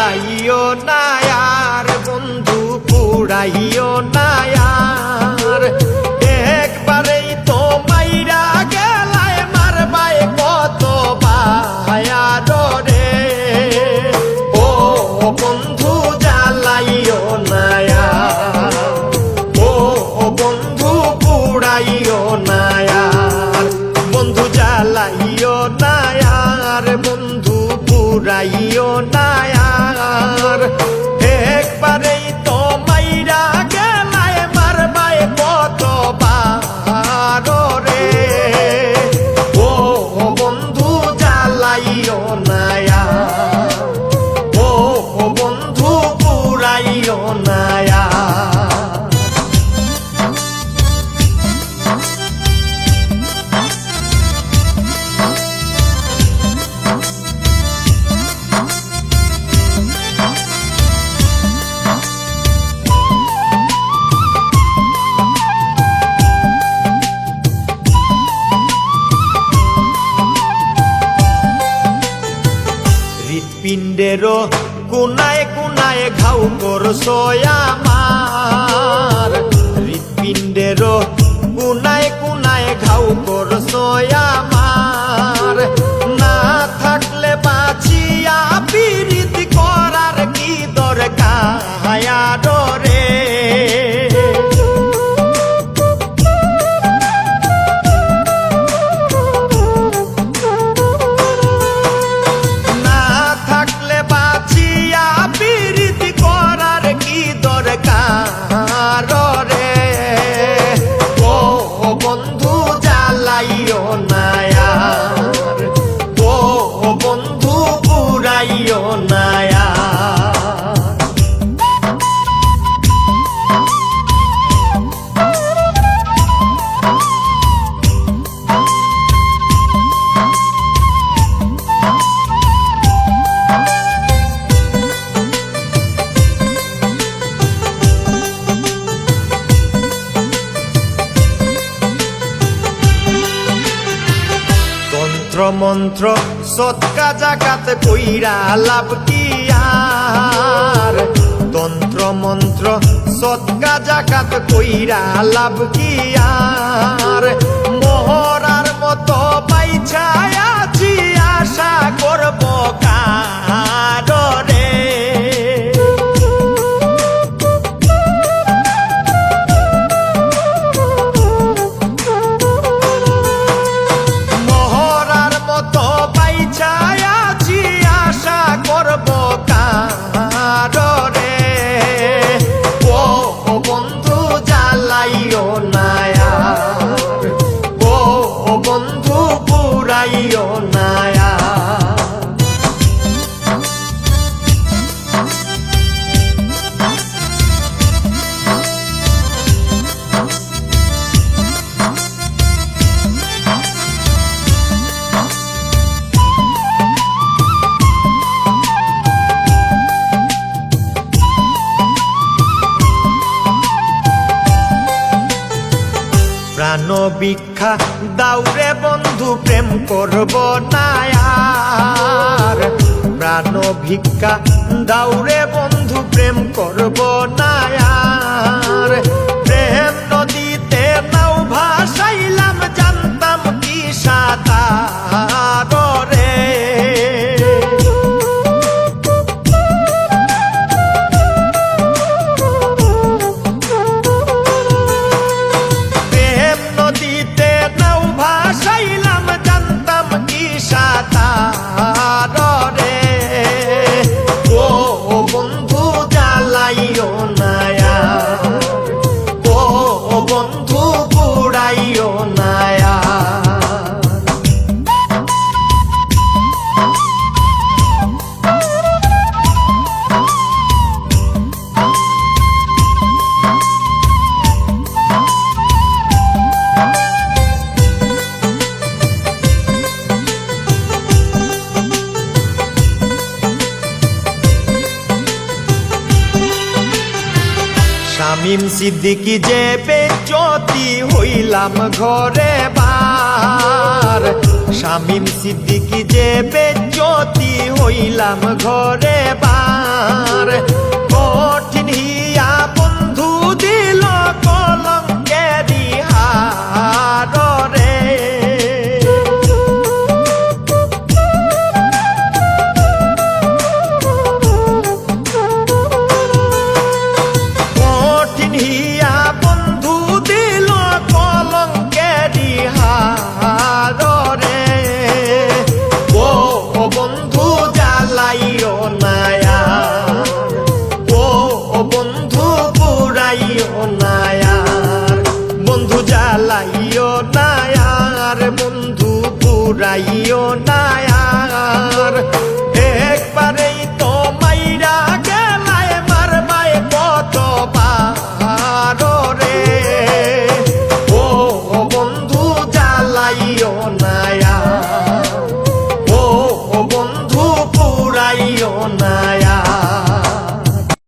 জ্বালাইও না আর বন্ধু পুড়াইও না আর একবারেই তো মাইরা গেলায় মারবায় কত বায়ার রে ও বন্ধু জ্বালাইও না ও বন্ধু পুড়াইও না আর বন্ধু জ্বালাইও না আর বন্ধু পুড়াইও না আর একবারেই তো মাইরা গেলায় মারবায় কত বার রে ও বন্ধু জ্বালাইও না ও বন্ধু পুড়াইও না। হৃৎপিণ্ডেরও কোনায় কোনায় ঘাউ করছো আমার হৃৎপিণ্ডেরও কোনায় কোনায় ঘাউ করছো আমার না থাকলে বাঁচিয়া পিরিতি করার কি দরকার রে বন্ধু জ্বালাইও না ও বন্ধু পুড়াইও না। মন্ত্র সৎকা জাগাত কইরা লাভ কি আর তন্ত্র মন্ত্র সৎকা জাগাত কইরা লাভ কি আর মোহরার মতো বাইছায় আছি আশা করব কার রে জ্বালাইও না ও বন্ধু পুড়াইও না। প্রাণ ভিক্ষা দাউরে বন্ধু প্রেম করব না আর প্রাণ ভিক্ষা দাউরে বন্ধু প্রেম করব না আর প্রেম নদীতে নাও ভাসাইলাম জানতাম কি সাঁতার রে ভাসাইলাম জানতাম কি সাঁতার রে ও বন্ধু জ্বালাইও না ও বন্ধু পুড়াইও না। শামীম সিদ্দিকী যে বেজ্জতি হইলাম ঘরে বার শামীম সিদ্দিকী যে বেজ্জতি হইলাম ঘরে বার কঠিন হিয়া বন্ধু দিল কলঙ্কেরি হার রে কঠিন হিয়া বন্ধু দিল কলঙ্কেরি হার রে ও বন্ধু জ্বালাইও নায়া ও বন্ধু পুরাইও নায়ার বন্ধু জ্বালাইও নায়ার বন্ধু পুরাইও নায়ার একবারেই তো মাইরা গেলায় মারবায় কত বার রে ও বন্ধু জ্বালাইও নায়ার ও বন্ধু পুরাইও না